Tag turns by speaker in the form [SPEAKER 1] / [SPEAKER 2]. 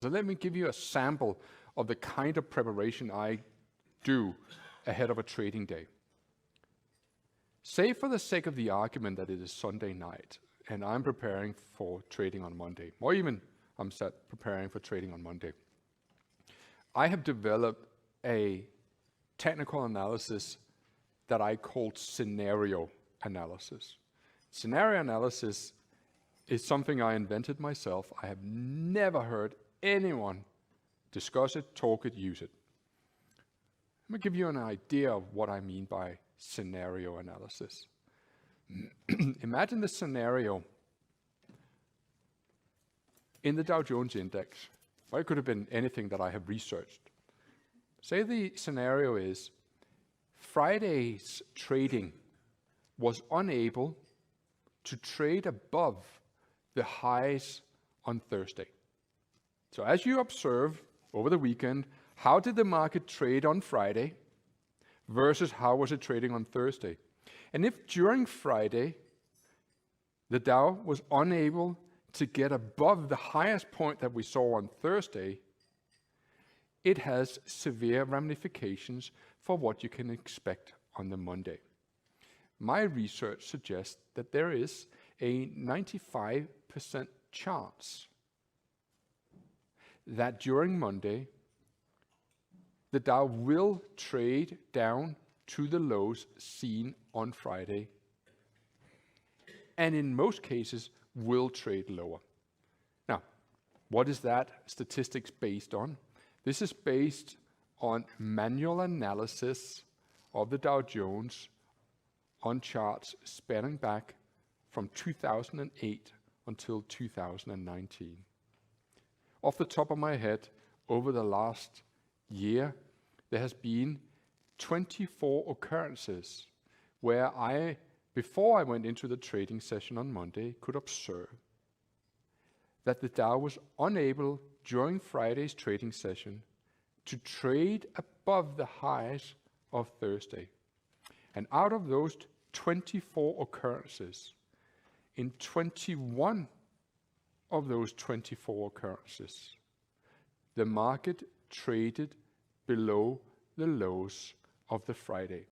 [SPEAKER 1] So let me give you a sample of the kind of preparation I do ahead of a trading day. Say for the sake of the argument that it is Sunday night and I'm preparing for trading on Monday, or even I'm preparing for trading on Monday. I have developed a technical analysis that I call scenario analysis. Scenario analysis is something I invented myself. I have never heard anyone discuss it, talk it, use it. Let me give you an idea of what I mean by scenario analysis. Imagine the scenario in the Dow Jones Index, or it could have been anything that I have researched. Say the scenario is Friday's trading was unable to trade above the highs on Thursday. So as you observe over the weekend, how did the market trade on Friday versus how was it trading on Thursday? And if during Friday, the Dow was unable to get above the highest point that we saw on Thursday, it has severe ramifications for what you can expect on the Monday. My research suggests that there is a 95% chance that during Monday, the Dow will trade down to the lows seen on Friday, and in most cases will trade lower. Now, what is that statistics based on? This is based on manual analysis of the Dow Jones on charts spanning back from 2008 until 2019. Off the top of my head, over the last year, there has been 24 occurrences where I, before I went into the trading session on Monday, could observe that the Dow was unable during Friday's trading session to trade above the highs of Thursday. And out of those 24 occurrences, in 21 of those 24 occurrences, the market traded below the lows of the Friday.